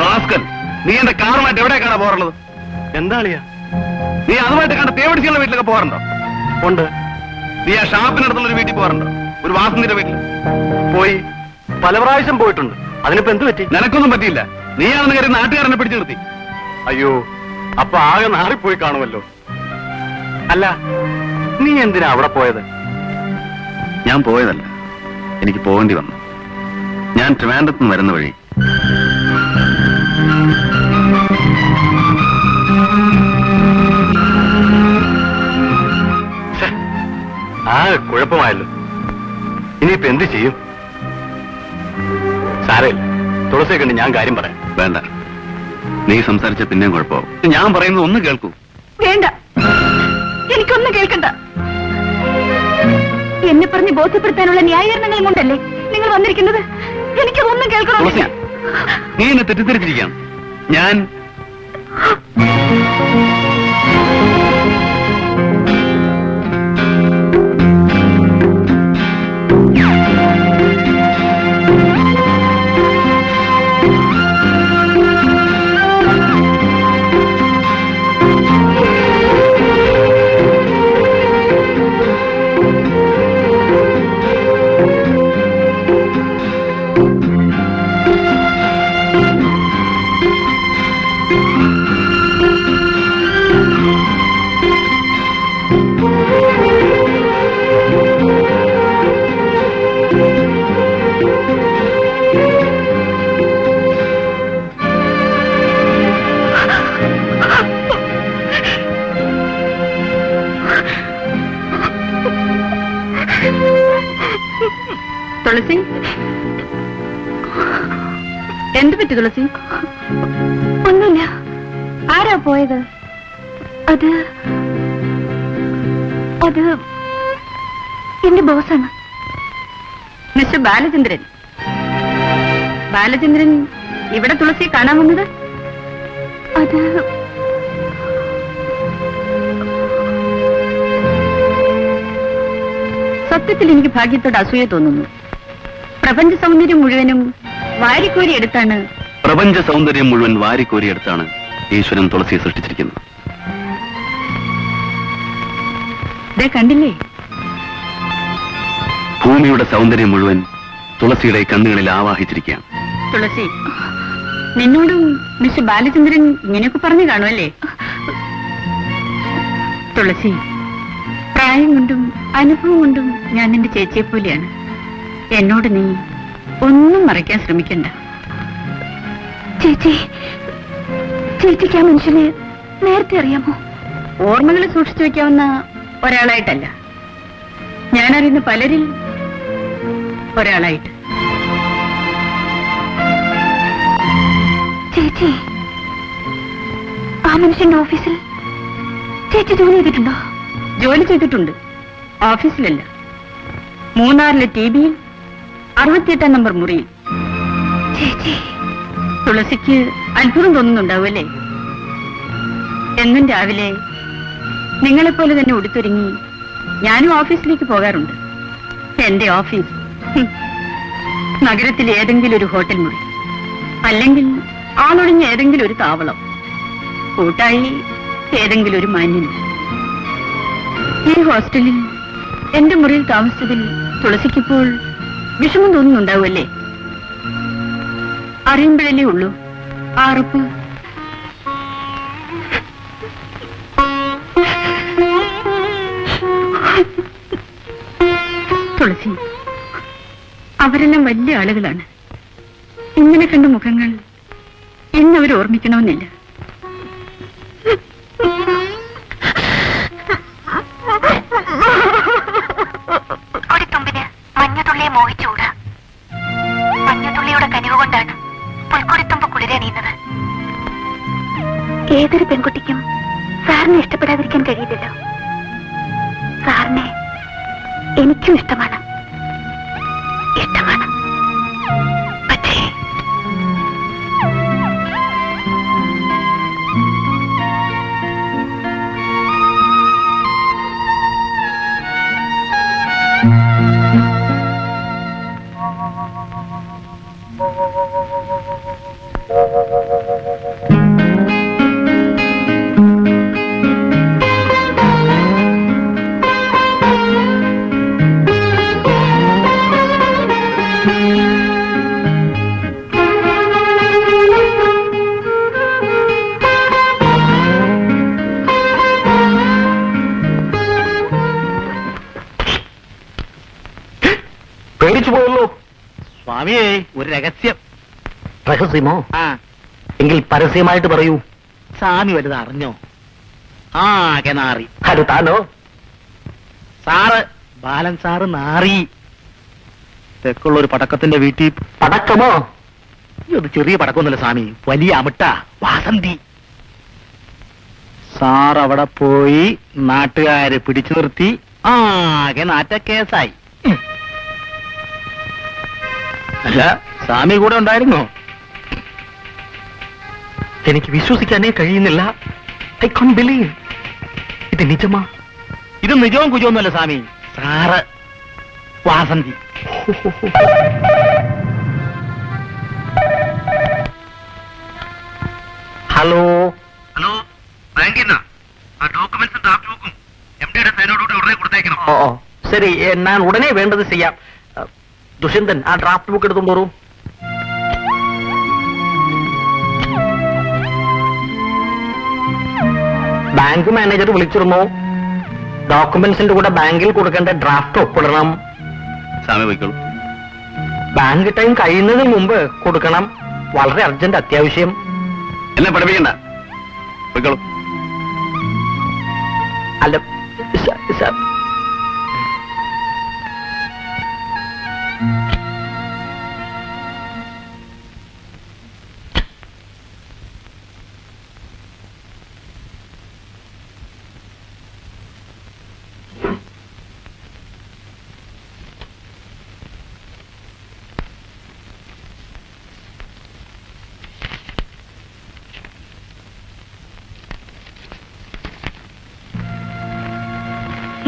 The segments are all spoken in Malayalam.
റാസ്കൽ, നീ എന്റെ കാറുമായിട്ട് എവിടേക്കാണ് പോറുള്ളത്? എന്താ അളിയാ? നീ അതുമായിട്ട് കണ്ട തേവടിച്ചുള്ള വീട്ടിലൊക്കെ പോകാറുണ്ടോ? ഉണ്ട്. നീ ആ ഷാപ്പിനടുത്തുള്ളൊരു വീട്ടിൽ പോകാറുണ്ടോ? ഒരു വാസന്തിന്റെ വീട്ടിൽ പോയി, പല പ്രാവശ്യം പോയിട്ടുണ്ട്. അതിനിപ്പോ എന്ത് പറ്റി? നിനക്കൊന്നും പറ്റിയില്ല. നീയാണെന്ന് കയറി നാട്ടുകാരനെ പിടിച്ചു നിർത്തി. അയ്യോ, അപ്പൊ ആകെ നാറിപ്പോയി കാണുമല്ലോ. അല്ല, നീ എന്തിനാ അവിടെ പോയത്? ഞാൻ പോയതല്ല, എനിക്ക് പോകേണ്ടി വന്നു. ഞാൻ ട്രിവാൻഡ്രത്ത് നിന്ന് വരുന്ന വഴി കുഴപ്പമായല്ലോ. ഇനിയിപ്പോ എന്ത് ചെയ്യും? സാരമില്ല, തുളസിയെ കണ്ട് ഞാൻ കാര്യം പറയാം. വേണ്ട, നീ സംസാരിച്ച പിന്നെയും കുഴപ്പമാവും. ഞാൻ പറയുന്നത് ഒന്ന് കേൾക്കൂ. വേണ്ട, എനിക്കൊന്നും കേൾക്കണ്ട. എന്നെ പറഞ്ഞ് ബോധ്യപ്പെടുത്താനുള്ള ന്യായീകരണങ്ങളും കൊണ്ടല്ലേ നിങ്ങൾ വന്നിരിക്കുന്നത്? എനിക്കതൊന്നും കേൾക്കണം. തുളസി, നീ എന്നെ തെറ്റിദ്ധരിച്ചിരിക്കാം. ഞാൻ തുളസി, എന്ത് പറ്റി തുളസി? ഒന്നുമില്ല. ആരാ പോയത്? അത് എന്റെ ബോസാണ്, മിസ്റ്റർ ബാലചന്ദ്രൻ. ബാലചന്ദ്രൻ ഇവിടെ തുളസിയെ കാണാൻ വന്നത്? അത് സത്യത്തിൽ എനിക്ക് ഭാഗ്യത്തോട് അസൂയ തോന്നുന്നു. പ്രപഞ്ച സൗന്ദര്യം മുഴുവനും വാരിക്കോരിയെടുത്താണ് ഈശ്വരൻ തുളസിയെ സൃഷ്ടിച്ചിരിക്കുന്നത്. കണ്ടില്ലേ? ഭൂമിയുടെ സൗന്ദര്യം മുഴുവൻ തുളസിയുടെ കണ്ണുകളിൽ ആവാഹിച്ചിരിക്കുകയാണ്. തുളസി, നിന്നോടും മിസ്റ്റർ ബാലചന്ദ്രൻ ഇങ്ങനെയൊക്കെ പറഞ്ഞു കാണുമല്ലേ? തുളസി, പ്രായം കൊണ്ടും അനുഭവം കൊണ്ടും ഞാൻ നിന്റെ ചേച്ചിയെ പോലെയാണ്. എന്നോട് നീ ഒന്നും മറയ്ക്കാൻ ശ്രമിക്കണ്ട. ചേച്ചിക്ക് ആ മനുഷ്യനെ നേരത്തെ അറിയാമോ? ഓർമ്മകൾ സൂക്ഷിച്ചു വെക്കാവുന്ന ഒരാളായിട്ടല്ല, ഞാനറിയുന്ന പലരിൽ ഒരാളായിട്ട്. ചേച്ചി, ആ മനുഷ്യന്റെ ഓഫീസിൽ ചേച്ചി ജോലി ചെയ്തിട്ടുണ്ടോ? ജോലി ചെയ്തിട്ടുണ്ട്, ഓഫീസിലല്ല. മൂന്നാറിലെ TBയിൽ 68 നമ്പർ മുറിയിൽ. ചേച്ചി, തുളസിക്ക് അത്ഭുതം തോന്നുന്നുണ്ടാവുമല്ലേ? എന്നും രാവിലെ നിങ്ങളെപ്പോലെ തന്നെ ഉടുത്തൊരുങ്ങി ഞാനും ഓഫീസിലേക്ക് പോകാറുണ്ട്. എന്റെ ഓഫീസ് നഗരത്തിലെ ഏതെങ്കിലും ഒരു ഹോട്ടൽ മുറി, അല്ലെങ്കിൽ ആളൊഴിഞ്ഞ ഏതെങ്കിലും ഒരു താവളം, കൂട്ടായി ഏതെങ്കിലും ഒരു മാന്യൻ. ഈ ഹോസ്റ്റലിൽ എന്റെ മുറിയിൽ താമസിച്ചതിൽ തുളസിക്കിപ്പോൾ വിഷമം തോന്നുന്നുണ്ടാവുമല്ലേ? അറിയുമ്പോഴല്ലേ ഉള്ളൂ ആ ഉറപ്പ്. തുളസി, അവരെല്ലാം വലിയ ആളുകളാണ്. ഇങ്ങനെ കണ്ട മുഖങ്ങൾ ഇന്നവർ ഓർമ്മിക്കണമെന്നില്ല. മഞ്ഞത്തുള്ളിയെ മോഹിച്ചൂടാ. മഞ്ഞത്തുള്ളിയുടെ കനിവ് കൊണ്ടാണ് പുൽക്കൊടിത്തുമ്പ് കുളിരണിയുന്നത്. ഏതൊരു പെൺകുട്ടിക്കും സാറിനെ ഇഷ്ടപ്പെടാതിരിക്കാൻ കഴിയില്ലല്ലോ. സാറിനെ എനിക്കും ഇഷ്ടമാണ്. പക്ഷേ പേടിച്ചു പോയല്ലോ. സ്വാമിയെ ഒരു രഹസ്യം. രഹസ്യമോ? ആ, എങ്കിൽ പരസ്യമായിട്ട് പറയൂ. സ്വാമി വലുത് അറിഞ്ഞോ? ആകെ നാറി. അത് താനോ? സാറ് ബാലൻ സാറ് നാറി. തെക്കുള്ള ഒരു പടക്കത്തിന്റെ വീട്ടിൽ. പടക്കമോ? ഇത് ചെറിയ പടക്കൊന്നുമില്ല സ്വാമി, വലിയ അമിട്ട വാസന്തി. സാർ അവിടെ പോയി നാട്ടുകാരെ പിടിച്ചു നിർത്തി ആകെ നാറ്റ കേസായി. അല്ല, സ്വാമി കൂടെ ഉണ്ടായിരുന്നോ? എനിക്ക് വിശ്വസിക്കാനേ കഴിയുന്നില്ല. I Kant believe. ഇത് നിജമാ? ഇത് നിജവും കുജവുമല്ല സ്വാമി, സാറ് വാസന്തി. ഹലോ. ഹലോ, ബാങ്കിന്നാ. ആ ഡോക്യുമെന്റ്സും ഡ്രാഫ്റ്റ് ബുക്കും എംഡിയുടെ സൈനോടുകൂടി ഉടനെ കൊടുത്തേക്കണം. ഓ ഓ, ശരി, ഞാൻ ഉടനെ വേണ്ടത് ചെയ്യാം. ദുഷ്യന്തൻ, ആ ഡ്രാഫ്റ്റ് ബുക്ക് എടുത്തും പോരൂ. ബാങ്ക് മാനേജർ വിളിച്ചിരുന്നു. ഡോക്യുമെന്റ്സിന്റെ കൂടെ ബാങ്കിൽ കൊടുക്കേണ്ട ഡ്രാഫ്റ്റ് ഒപ്പിടണം. സ്വാമി പോയിക്കോളൂ. ബാങ്ക് ടൈം കഴിയുന്നതിന് മുമ്പ് കൊടുക്കണം. വളരെ അർജന്റ്, അത്യാവശ്യം. എന്നെ പഠിപ്പിക്കണ്ട, പോയിക്കോളൂ. അല്ല സർ,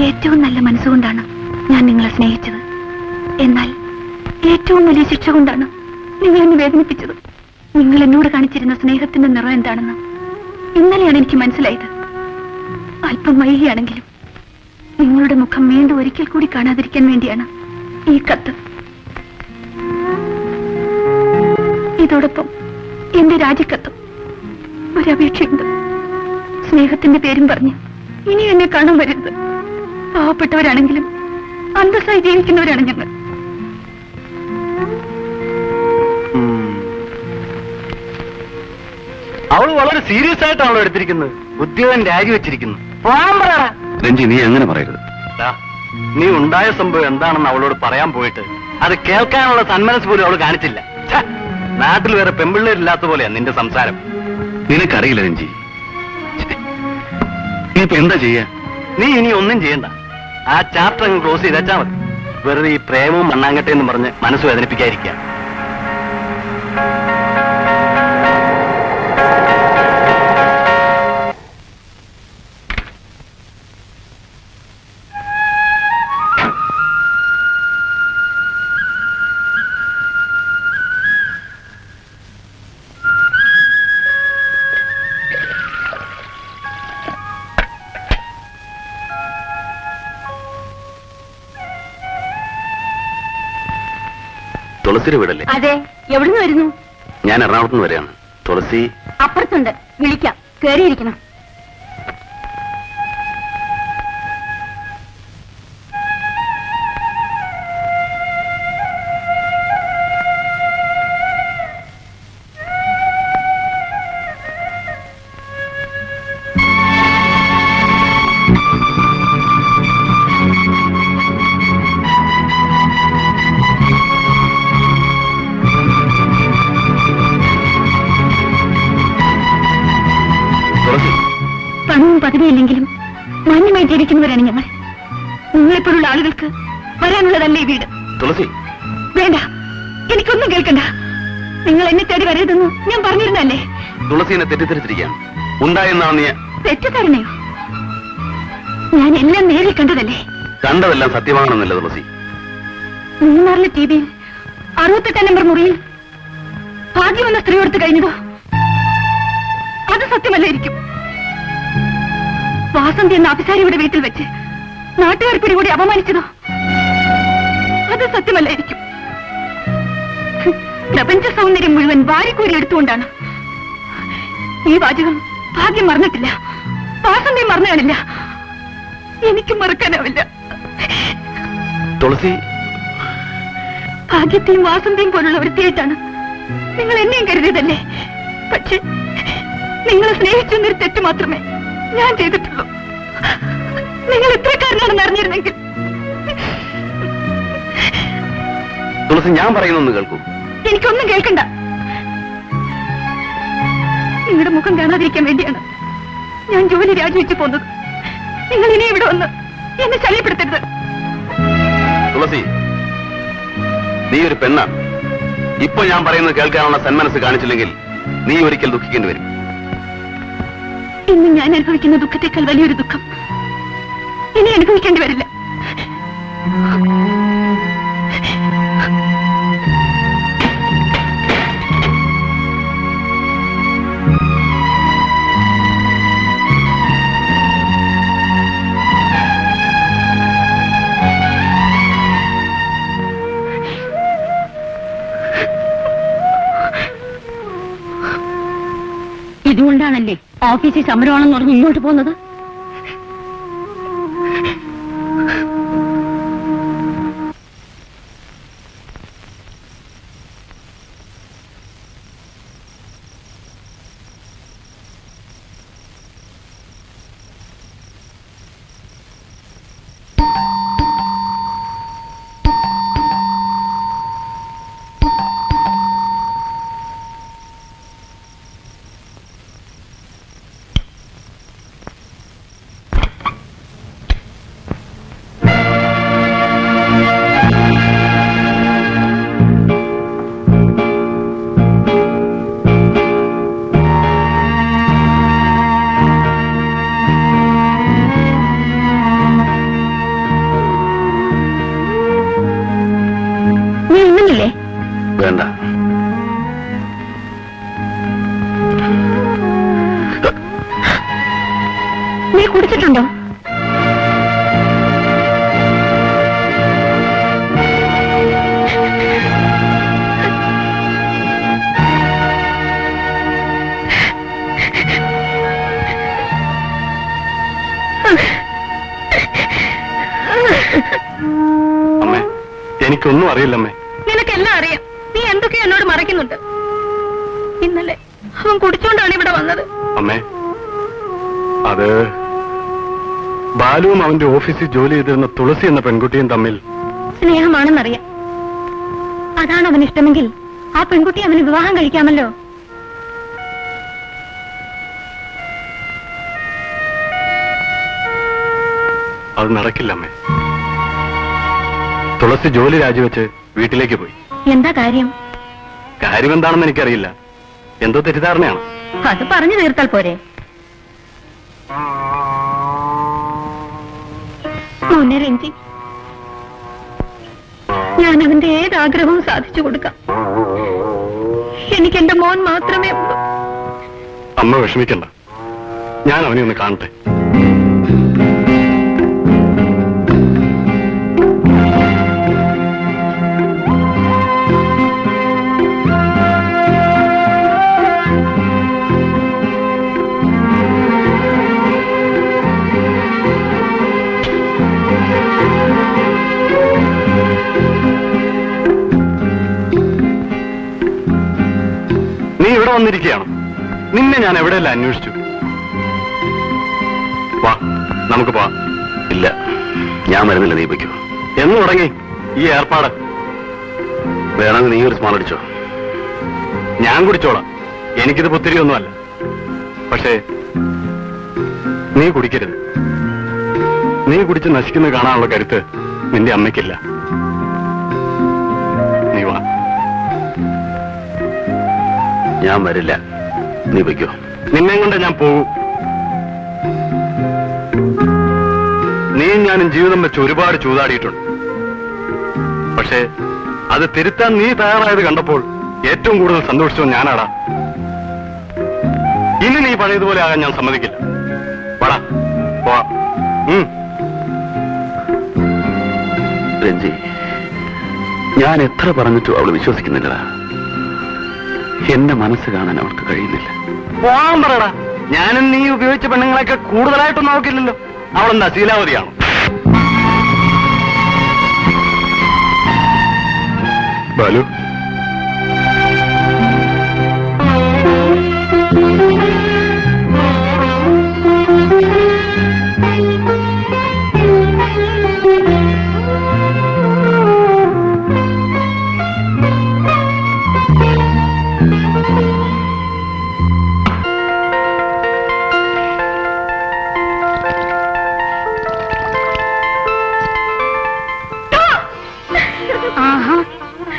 ഏറ്റവും നല്ല മനസ്സുകൊണ്ടാണ് ഞാൻ നിങ്ങളെ സ്നേഹിച്ചത്. എന്നാൽ ഏറ്റവും വലിയ ശിക്ഷ കൊണ്ടാണ് നിങ്ങൾ എന്നെ വേദനിപ്പിച്ചത്. നിങ്ങൾ എന്നോട് കാണിച്ചിരുന്ന സ്നേഹത്തിന്റെ നിറം എന്താണെന്ന് ഇന്നലെയാണ് എനിക്ക് മനസ്സിലായത്. അല്പം വൈകിയാണെങ്കിലും നിങ്ങളുടെ മുഖം വീണ്ടും ഒരിക്കൽ കൂടി കാണാതിരിക്കാൻ വേണ്ടിയാണ് ഈ കത്ത്. ഇതോടൊപ്പം എന്റെ രാജിക്കത്തും ഒരപേക്ഷയുണ്ട്. സ്നേഹത്തിന്റെ പേരും പറഞ്ഞ് ഇനി എന്നെ കാണാൻ വരരുത്. പാവപ്പെട്ടവരാണെങ്കിലും അന്തസ്സായി ജീവിക്കുന്നവരാണ് ഞങ്ങൾ. അവള് വളരെ സീരിയസ് ആയിട്ടാണല്ലോ എടുത്തിരിക്കുന്നത്. ഉദ്യോഗം രാജിവെച്ചിരിക്കുന്നു. രഞ്ജി, നീ അങ്ങനെ പറയരുത്. നീ ഉണ്ടായ സംഭവം എന്താണെന്ന് അവളോട് പറയാൻ പോയിട്ട് അത് കേൾക്കാനുള്ള സന്മനസ് പോലും അവള് കാണിച്ചില്ല. ഛെ, നാട്ടിൽ വേറെ പെമ്പിള്ളേരില്ലാത്ത പോലെയാ നിന്റെ സംസാരം. നിനക്കറിയില്ല രഞ്ജി. നീ ഇപ്പൊ എന്താ ചെയ്യാ? നീ ഇനി ഒന്നും ചെയ്യണ്ട. ആ ചാപ്റ്റർ അങ്ങ് ക്ലോസ് ചെയ്തേച്ചാ മതി. വെറുതെ ഈ പ്രേമവും മണ്ണാങ്കട്ടെ എന്ന് പറഞ്ഞ് മനസ്സ് വേദനിപ്പിക്കാതിരിക്കുക. തുളസിയുടെ വീടല്ലേ? അതെ. എവിടുന്ന് വരുന്നു? ഞാൻ എറണാകുളത്ത് നിന്ന് വരെയാണ്. തുളസി അപ്പുറത്തുണ്ട്, വിളിക്കാം. കേറിയിരിക്കണം. പണവും പദവിയില്ലെങ്കിലും മാന്യമായി ജീവിക്കുന്നവരാണ് ഞങ്ങൾ. നിങ്ങളെപ്പോലുള്ള ആളുകൾക്ക് വരാനുള്ളതല്ലേ ഈ വീട്. തുളസി, വേണ്ട, എനിക്കൊന്നും കേൾക്കണ്ട. നിങ്ങൾ എന്നെ തേടി വരരുതെന്ന് ഞാൻ പറഞ്ഞിരുന്നല്ലേ. തുളസിനെ തെറ്റിദ്ധരിച്ചിരിക്കുകയാണ്. ഉണ്ടായെന്നാണ് നീ. തെറ്റിദ്ധാരണയോ? ഞാൻ എല്ലാം നേരിൽ കണ്ടതല്ലേ. കണ്ടതെല്ലാം സത്യമാണെന്നല്ല തുളസി. മൂന്നാറിലെ ടി വിയിൽ 68 നമ്പർ മുറിയിൽ ഭാഗ്യമെന്ന സ്ത്രീയോടുത്ത് കഴിഞ്ഞതോ അത് സത്യമല്ലായിരിക്കും. വാസന്തി എന്ന അഭിസാരിയുടെ വീട്ടിൽ വെച്ച് നാട്ടുകാർ പിടികൂടി അപമാനിച്ചതോ അത് സത്യമല്ലായിരിക്കും. പ്രപഞ്ച സൗന്ദര്യം മുഴുവൻ വാരിക്കൂരി എടുത്തുകൊണ്ടാണ്. ഈ വാചകം ഭാഗ്യം മറന്നിട്ടില്ല, വാസന്തി മറന്നു കാണില്ല, എനിക്കും മറക്കാനാവില്ല. തുളസി, ഭാഗ്യത്തെയും വാസന്തിയും പോലുള്ള വൃത്തിയായിട്ടാണ് നിങ്ങൾ എന്നെയും കരുതിയതല്ലേ? പക്ഷെ നിങ്ങളെ സ്നേഹിച്ചു എന്നൊരു തെറ്റ് മാത്രമേ ഞാൻ ചെയ്തിട്ടുള്ളൂ. നിങ്ങൾ ഇത്രക്കാരനാണെന്ന് അറിഞ്ഞിരുന്നെങ്കിൽ. തുളസി, ഞാൻ പറയുന്നൊന്ന് കേൾക്കൂ. എനിക്കൊന്നും കേൾക്കണ്ട. നിങ്ങളുടെ മുഖം കാണാതിരിക്കാൻ വേണ്ടിയാണ് ഞാൻ ജോലി രാജിവെച്ച് പോകുന്നത്. നിങ്ങൾ ഇനി ഇവിടെ വന്ന് എന്നെ ശല്യപ്പെടുത്തരുത്. തുളസി, നീ ഒരു പെണ്ണാണ്. ഇപ്പൊ ഞാൻ പറയുന്നത് കേൾക്കാനുള്ള സന്മനസ് കാണിച്ചില്ലെങ്കിൽ നീ ഒരിക്കൽ ദുഃഖിക്കേണ്ടി വരും. ഇന്ന് ഞാൻ അനുഭവിക്കുന്ന ദുഃഖത്തെക്കാൾ വലിയൊരു ദുഃഖം ഇനി അനുഭവിക്കേണ്ടി വരില്ല. ഇതുകൊണ്ടാണല്ലേ ഓഫീസിൽ സമരമാണെന്ന് പറഞ്ഞ് ഇങ്ങോട്ട് പോകുന്നത്? വേണ്ട. നീ കുടിച്ചിട്ടുണ്ടോ? അമ്മേ, എനിക്കൊന്നും അറിയില്ലമ്മേ. നിനക്കെല്ലാം അറിയാം. നീ എന്തൊക്കെയോ എന്നോട് മറയ്ക്കുന്നുണ്ട്. ഇന്നലെ അവൻ കുടിച്ചോണ്ടാണ് ഇവിടെ വന്നത്. അമ്മേ, അത് ബാലുവും അവന്റെ ഓഫീസിൽ ജോലി ചെയ്തിരുന്ന തുളസി എന്ന പെൺകുട്ടിയും തമ്മിൽ സ്നേഹമാണെന്നറിയാം. അതാണ് അവന് ഇഷ്ടമെങ്കിൽ ആ പെൺകുട്ടി അവന് വിവാഹം കഴിക്കാമല്ലോ. അത് നടക്കില്ലമ്മേ. തുളസി ജോലി രാജിവെച്ച് വീട്ടിലേക്ക് പോയി. എന്താ കാര്യം? കാര്യം എന്താണെന്ന് എനിക്കറിയില്ല. എന്തോ തെറ്റിദ്ധാരണയാണ്. അത് പറഞ്ഞു തീർത്താൽ പോരെ? മോനെ രഞ്ജി, ഞാൻ അവന്റെ ഏതാഗ്രഹവും സാധിച്ചു കൊടുക്കാം. എനിക്ക് എന്റെ മോൻ മാത്രമേ ഉള്ളൂ. അമ്മ വിഷമിക്കണ്ട, ഞാൻ അവനെ ഒന്ന് കാണട്ടെ. നീ ഇവിടെ വന്നിരിക്കുകയാണ്. നിന്നെ ഞാൻ എവിടെയല്ല അന്വേഷിച്ചു. വാ, നമുക്ക് പോവാം. ഇല്ല, ഞാൻ വരുന്നില്ല. നീ വയ്ക്കൂ. എന്ന് തുടങ്ങി ഈ ഏർപ്പാട്? വേണമെങ്കിൽ നീ ഒരു സ്മാൾ അടിച്ചോ. ഞാൻ കുടിച്ചോളാം. എനിക്കിത് പുത്തിരിയൊന്നുമല്ല. പക്ഷേ നീ കുടിക്കരുത്. നീ കുടിച്ച് നശിക്കുന്നത് കാണാനുള്ള കരുത്ത് നിന്റെ അമ്മയ്ക്കില്ല. നീ വാ. ഞാൻ വരില്ല. നീ വയ്ക്കോ. നിന്നെ കൊണ്ട് ഞാൻ പോകൂ. നീയും ഞാനും ജീവിതം വെച്ച് ഒരുപാട് ചൂതാടിയിട്ടുണ്ട്. പക്ഷേ അത് തിരുത്താൻ നീ തയ്യാറായത് കണ്ടപ്പോൾ ഏറ്റവും കൂടുതൽ സന്തോഷിച്ചത് ഞാനാടാ. ഇനി നീ പഴയതുപോലെ ആകാൻ ഞാൻ സമ്മതിക്കില്ല. വാടാ പോവാ. രഞ്ജി, ഞാൻ എത്ര പറഞ്ഞിട്ടും അവള് വിശ്വസിക്കുന്നില്ലടാ. എന്റെ മനസ്സ് കാണാൻ അവൾക്ക് കഴിയുന്നില്ല. പോവാൻ പറയടാ. ഞാനും നീ ഉപയോഗിച്ച പെണ്ണുങ്ങളെയൊക്കെ കൂടുതലായിട്ടൊന്നും നോക്കില്ലല്ലോ. അവളെന്താ ശീലാവതിയാണോ? ബാലു,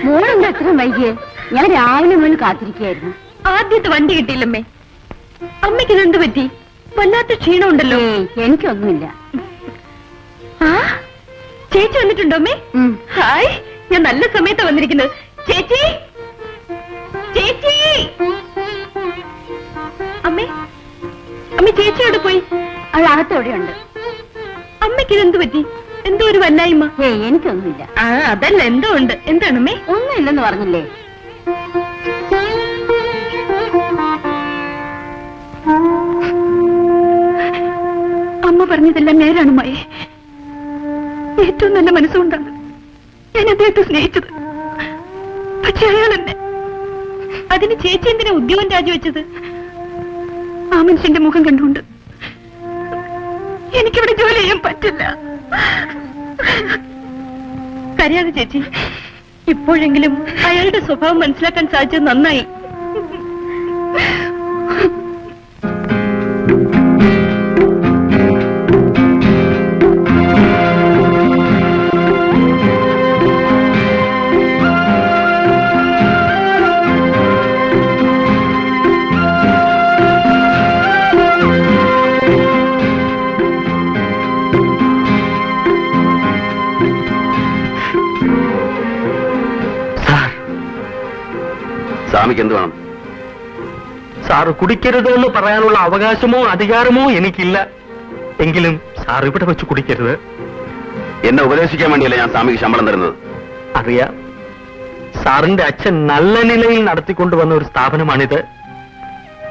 മോളെന്താ അത്രയും വൈകിയേ? ഞാൻ രാവിലെ മുതൽ കാത്തിരിക്കുകയായിരുന്നു. ആദ്യത്തെ വണ്ടി കിട്ടിയില്ലമ്മേ. അമ്മയ്ക്ക് ഇതെന്ത് പറ്റി? വല്ലാത്ത ക്ഷീണമുണ്ടല്ലോ. എനിക്കൊന്നുമില്ല. ആ, ചേച്ചി വന്നിട്ടുണ്ടോ അമ്മേ? ഹായ്, ഞാൻ നല്ല സമയത്താ വന്നിരിക്കുന്നത്. ചേച്ചി, ചേച്ചി, അമ്മേ, അമ്മ ചേച്ചിയോട് പോയി. അത് അകത്തെവിടെയുണ്ട്. അമ്മയ്ക്ക് ഇതെന്ത് പറ്റി? എന്തോ ഒരു വല്ലായ്മ. എനിക്കൊന്നുമില്ല. ആ, അതല്ല, എന്തോ ഉണ്ട്. എന്താണ് അമ്മേ? ഒന്നുമില്ലെന്ന് പറഞ്ഞില്ലേ? അമ്മ പറഞ്ഞതെല്ലാം നേരാണ് മയെ. ഏറ്റവും നല്ല മനസ്സുകൊണ്ടാണ് ഞാൻ അദ്ദേഹത്തെ സ്നേഹിച്ചത്. പക്ഷെ അയാൾ എന്നെ. അതിന് ചേച്ചി എന്തിനാ ഉദ്യോഗം രാജിവെച്ചത്? ആ മനുഷ്യന്റെ മുഖം കണ്ടുകൊണ്ട് എനിക്കിവിടെ ജോലി ചെയ്യാൻ പറ്റില്ല. കരയാതെ ചേച്ചി. ഇപ്പോഴെങ്കിലും അയാളുടെ സ്വഭാവം മനസ്സിലാക്കാൻ സാധിച്ചത് നന്നായി. സ്വാമിക്ക് എന്ത് വേണം? സാറ് കുടിക്കരുത് എന്ന് പറയാനുള്ള അവകാശമോ അധികാരമോ എനിക്കില്ല. എങ്കിലും സാർ ഇവിടെ വെച്ച് കുടിക്കരുത്. എന്നെ ഉപദേശിക്കാൻ വേണ്ടിയല്ല ഞാൻ സ്വാമിക്ക് ശമ്പളം തരുന്നത്. അറിയാം. സാറിന്റെ അച്ഛൻ നല്ല നിലയിൽ നടത്തിക്കൊണ്ടുവന്ന ഒരു സ്ഥാപനമാണിത്.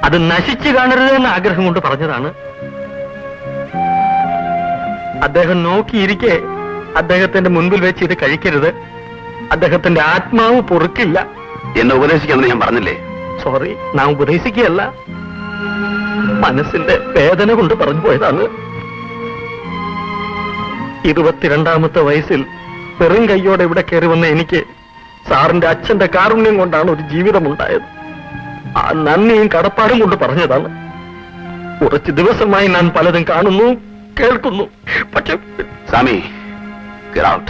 അത് നശിച്ചു കാണരുത് എന്ന ആഗ്രഹം കൊണ്ട് പറഞ്ഞതാണ്. അദ്ദേഹം നോക്കിയിരിക്കെ അദ്ദേഹത്തിന്റെ മുൻപിൽ വെച്ച് ഇത് കഴിക്കരുത്. അദ്ദേഹത്തിന്റെ ആത്മാവ് പൊറുക്കില്ല. എന്നെ ഉപദേശിക്കാമെന്ന് ഞാൻ പറഞ്ഞില്ലേ? സോറി, നാം ഉപദേശിക്കുകയല്ല, മനസ്സിന്റെ വേദന കൊണ്ട് പറഞ്ഞു പോയതാണ്. 22ാമത്തെ വയസ്സിൽ വെറും കൈയോടെ ഇവിടെ കയറി വന്ന എനിക്ക് സാറിന്റെ അച്ഛന്റെ കാരുണ്യം കൊണ്ടാണ് ഒരു ജീവിതമുണ്ടായത്. ആ നന്ദിയും കടപ്പാടും കൊണ്ട് പറഞ്ഞതാണ്. കുറച്ച് ദിവസമായി ഞാൻ പലതും കാണുന്നു, കേൾക്കുന്നു. പക്ഷെ സ്വാമി, get out.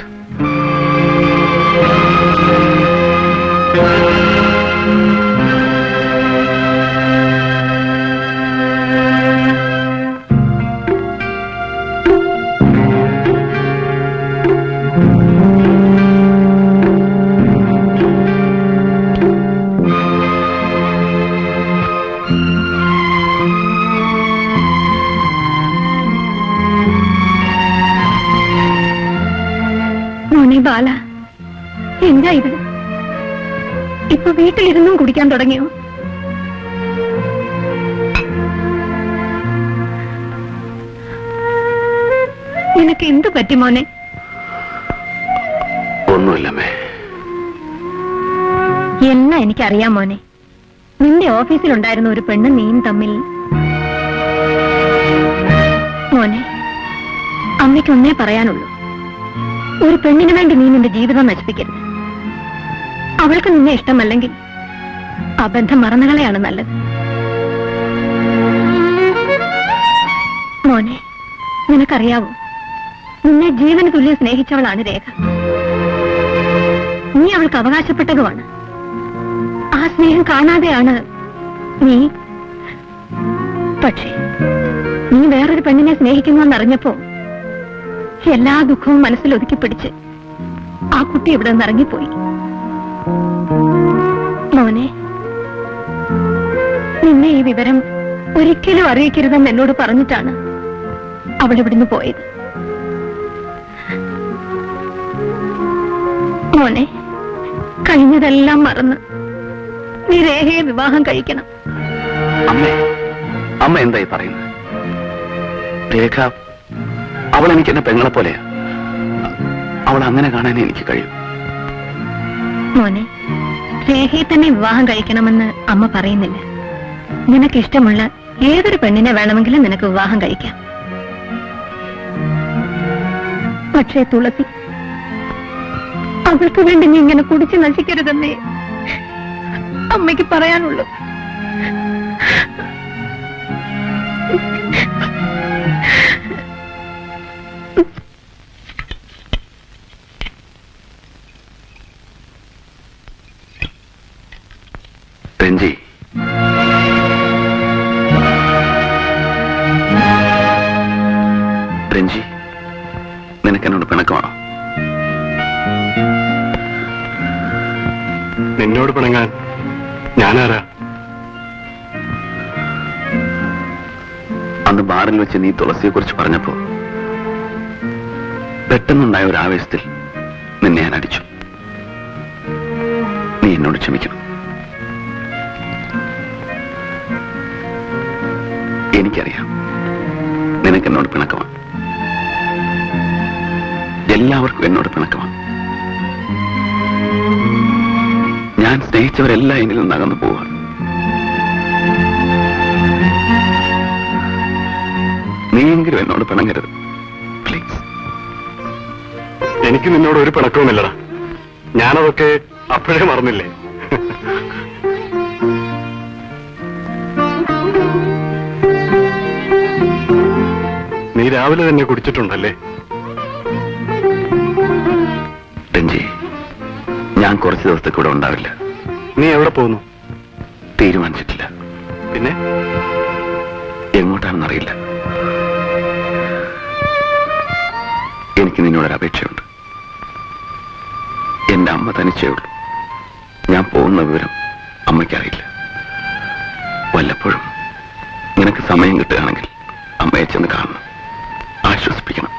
മോനെ ബാല, എന്താ ഇത്? ഇപ്പൊ വീട്ടിലിരുന്നും കുടിക്കാൻ തുടങ്ങിയോ? നിനക്ക് എന്തു പറ്റി മോനെ? ഒന്നുമില്ലമ്മേ. എല്ലാം എനിക്കറിയാം മോനെ. നിന്റെ ഓഫീസിലുണ്ടായിരുന്ന ഒരു പെണ്ണും നീയും തമ്മിൽ. മോനെ, അമ്മയ്ക്ക് ഒന്നേ പറയാനുള്ളൂ. ഒരു പെണ്ണിന് വേണ്ടി നീ നിന്റെ ജീവിതം നശിപ്പിക്കരുത്. അവൾക്ക് നിന്നെ ഇഷ്ടമല്ലെങ്കിൽ ആ ബന്ധം മറന്നുകളയാണ് നല്ലത്. മോനെ, നിനക്കറിയാവോ, നിന്നെ ജീവന് തുല്യം സ്നേഹിച്ചവളാണ് രേഖ. നീ അവൾക്ക് അവകാശപ്പെട്ടതുമാണ്. ആ സ്നേഹം കാണാതെയാണ് നീ. പക്ഷേ നീ വേറൊരു പെണ്ണിനെ സ്നേഹിക്കുന്നുവെന്നറിഞ്ഞപ്പോ എല്ലാ ദുഃഖവും മനസ്സിൽ ഒതുക്കി പിടിച്ച് ആ കുട്ടി ഇവിടെ നിന്ന് ഇറങ്ങിപ്പോയി. മോനെ, നിന്നെ ഈ വിവരം ഒരിക്കലും അറിയിക്കരുതെന്ന് എന്നോട് പറഞ്ഞിട്ടാണ് അവൾ ഇവിടുന്ന് പോയത്. മോനെ, കഴിഞ്ഞതെല്ലാം മറന്ന് നീ രേഖയെ വിവാഹം കഴിക്കണം. അമ്മ എന്തായി പറയുന്നത്? രേഖ അവൾ എനിക്ക് എന്നെ പെങ്ങളെ പോലെയാ. അവൾ അങ്ങനെ കാണാനേ എനിക്ക് കഴിയും. മോനെ, രേഖയെ തന്നെ വിവാഹം കഴിക്കണമെന്ന് അമ്മ പറയുന്നില്ല. നിനക്കിഷ്ടമുള്ള ഏതൊരു പെണ്ണിനെ വേണമെങ്കിലും നിനക്ക് വിവാഹം കഴിക്കാം. പക്ഷേ തുളസി, അവൾക്ക് വേണ്ടി നീ ഇങ്ങനെ കുടിച്ച് നശിക്കരുതെന്നേ അമ്മയ്ക്ക് പറയാനുള്ളൂ. രഞ്ജി, രഞ്ജി, നിനക്കെന്നോട് പിണക്കമാണോ? നിന്നോട് പിണങ്ങാൻ ഞാനാരാ? അന്ന് ബാറിൽ വെച്ച് നീ തുളസിയെ കുറിച്ച് പറഞ്ഞപ്പോ പെട്ടെന്നുണ്ടായ ഒരു ആവേശത്തിൽ നിന്നെ ഞാൻ അടിച്ചു. നീ എന്നോട് ക്ഷമിക്കണം. എനിക്കറിയാം നിനക്കെന്നോട് പിണക്കമാണ്. എല്ലാവർക്കും എന്നോട് പിണക്കമാണ്. ഞാൻ സ്നേഹിച്ചവരെല്ലാം എന്നിൽ നിന്ന് അകന്നു പോവുക. നീയെങ്കിലും എന്നോട് പിണങ്ങരുത്, പ്ലീസ്. എനിക്ക് നിന്നോട് ഒരു പിണക്കവുമില്ലടാ. ഞാനതൊക്കെ അപ്പോഴേ മറന്നില്ലേ? നീ രാവിലെ തന്നെ കുടിച്ചിട്ടുണ്ടല്ലേ? രഞ്ജി, ഞാൻ കുറച്ച് ദിവസത്തേക്ക് ഇവിടെ ഉണ്ടാവില്ല. നീ എവിടെ പോകുന്നു? തീരുമാനിച്ചിട്ടില്ല. പിന്നെ എങ്ങോട്ടാണെന്നറിയില്ല. എനിക്ക് നിന്നോടൊരു അപേക്ഷയുണ്ട്. എന്റെ അമ്മ തനിച്ചേ ഉള്ളൂ. ഞാൻ പോകുന്ന വിവരം അമ്മയ്ക്കറിയില്ല. വല്ലപ്പോഴും നിനക്ക് സമയം കിട്ടുകയാണെങ്കിൽ അമ്മയെ ചെന്ന് കാണണം, ആശ്വസിപ്പിക്കണം.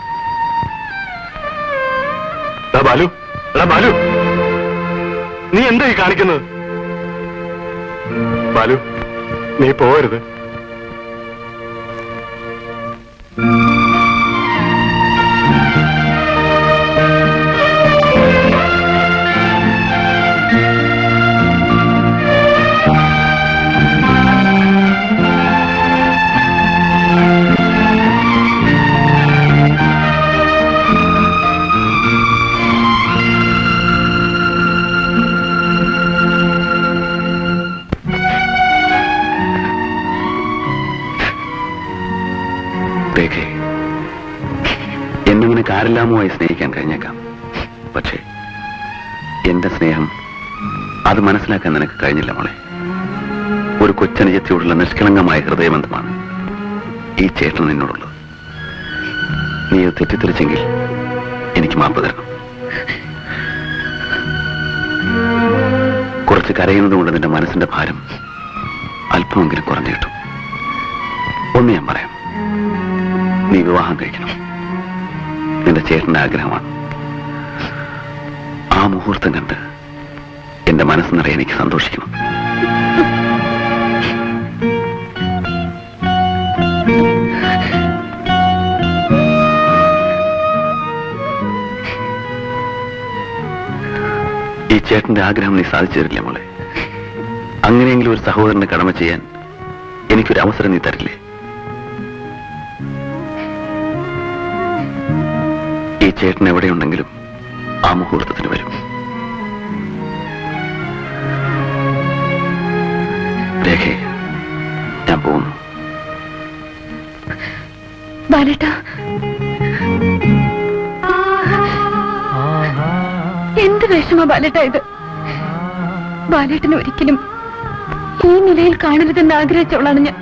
ബാലു, എടാ ബാലു, നീ എന്തായി കാണിക്കുന്നത്? ബാലു, നീ പോകരുത്. രേഖേ, എന്നെ നിനക്ക് ആരെല്ലാമുമായി സ്നേഹിക്കാൻ കഴിഞ്ഞേക്കാം. പക്ഷേ എന്റെ സ്നേഹം അത് മനസ്സിലാക്കാൻ നിനക്ക് കഴിഞ്ഞില്ല മോളെ. ഒരു കൊച്ചനുജത്തിയോടുള്ള നിഷ്കളങ്കമായ ഹൃദയബന്ധമാണ് ഈ ചേട്ടൻ നിന്നോടുള്ളത്. നീ അത് തെറ്റിദ്ധരിച്ചെങ്കിൽ എനിക്ക് മാപ്പ് തരണം. കുറച്ച് കരയുന്നത് കൊണ്ട് നിന്റെ മനസ്സിന്റെ ഭാരം അല്പമെങ്കിലും കുറഞ്ഞു കിട്ടും. ഒന്ന് ഞാൻ പറയാം, നീ വിവാഹം കഴിക്കണം. നിന്റെ ചേട്ടന്റെ ആഗ്രഹമാണ്. ആ മുഹൂർത്തം കണ്ട് എന്റെ മനസ്സ് നിറയെ എനിക്ക് സന്തോഷിക്കണം. ഈ ചേട്ടന്റെ ആഗ്രഹം നീ സാധിച്ചു തരില്ലേ മോളെ? അങ്ങനെയെങ്കിലും ഒരു സഹോദരന്റെ കടമ ചെയ്യാൻ എനിക്കൊരു അവസരം നീ തരില്ലേ? ഈ ചേട്ടൻ എവിടെയുണ്ടെങ്കിലും ആ മുഹൂർത്തത്തിന് വരും. രേഖേ, ഞാൻ പോകുന്നു. ബാലേട്ടാ, എന്ത് വിഷമ ബാലേട്ടാ ഇത്? ബാലേട്ടനെ ഒരിക്കലും ഈ നിലയിൽ കാണരുതെന്ന് ആഗ്രഹിച്ചവളാണ് ഞാൻ.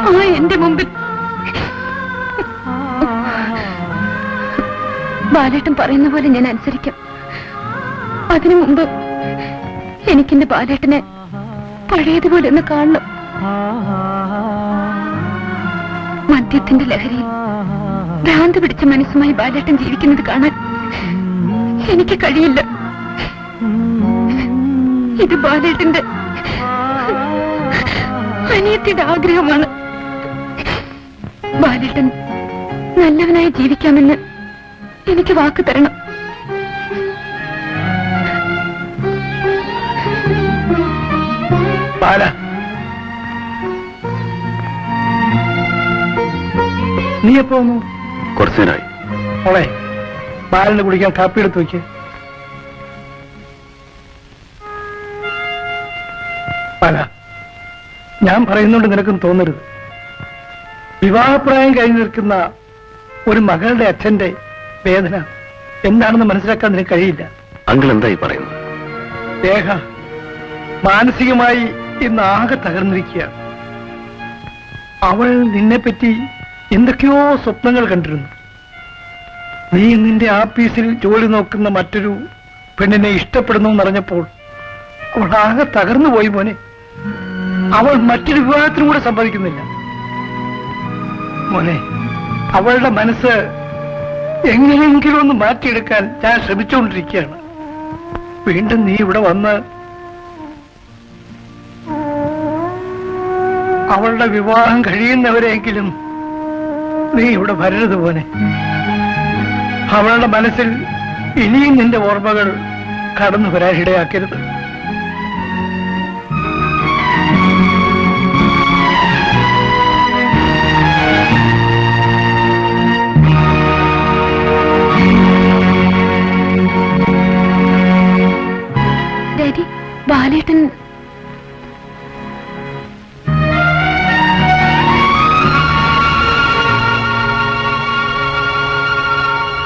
ആ എന്റെ മുമ്പിൽ ബാലേട്ടൻ പറയുന്ന പോലെ ഞാൻ അനുസരിക്കാം. അതിനു മുമ്പ് എനിക്കെന്റെ ബാലേട്ടനെ പഴയതുപോലെ ഒന്ന് കാണണം. മദ്യത്തിന്റെ ലഹരിയിൽ ഭ്രാന്ത് പിടിച്ച മനസ്സുമായി ബാലേട്ടൻ ജീവിക്കുന്നത് കാണാൻ എനിക്ക് കഴിയില്ല. ഇത് ബാലേട്ടന്റെ അനിയത്തിയുടെ ആഗ്രഹമാണ്. ബാലേട്ടൻ നല്ലവനായി ജീവിക്കാമെന്ന് എനിക്ക് വാക്ക് തരണം. ബാല, നീ എപ്പോ വന്നു? കുറച്ചു നേരമായി. മോളെ, ബാലന് കുടിക്കാൻ കാപ്പി എടുത്ത് വയ്ക്ക്. ബാല, ഞാൻ പറയുന്നുണ്ട് നിനക്കും തോന്നരുത്. വിവാഹപ്രായം കഴിഞ്ഞു നിൽക്കുന്ന ഒരു മകളുടെ അച്ഛന്റെ വേദന എന്താണെന്ന് മനസ്സിലാക്കാൻ നിനക്ക് കഴിയില്ല. അങ്കിൾ എന്തായി പറയുന്നു? രേഖ മാനസികമായി ഇന്ന് ആകെ തകർന്നിരിക്കുകയാണ്. അവൾ നിന്നെപ്പറ്റി എന്തൊക്കെയോ സ്വപ്നങ്ങൾ കണ്ടിരുന്നു. നീ നിന്റെ ആഫീസിൽ ജോലി നോക്കുന്ന മറ്റൊരു പെണ്ണിനെ ഇഷ്ടപ്പെടുന്നു എന്നറിഞ്ഞപ്പോൾ അവൾ ആകെ തകർന്നു പോയി മോനെ. അവൾ മറ്റൊരു വിവാഹത്തിനും കൂടെ സമ്മതിക്കുന്നില്ല മോനെ. അവളുടെ മനസ്സ് എങ്ങനെയെങ്കിലും ഒന്ന് മാറ്റിയെടുക്കാൻ ഞാൻ ശ്രമിച്ചുകൊണ്ടിരിക്കുകയാണ്. വീണ്ടും നീ ഇവിടെ വന്ന് അവളുടെ വിവാഹം കഴിയുന്നവരെങ്കിലും നീ ഇവിടെ വരരുത് പോനെ. അവളുടെ മനസ്സിൽ ഇനിയും നിന്റെ ഓർമ്മകൾ കടന്നു വരാനിടയാക്കരുത്. ഡാഡി, ബാലേട്ടൻ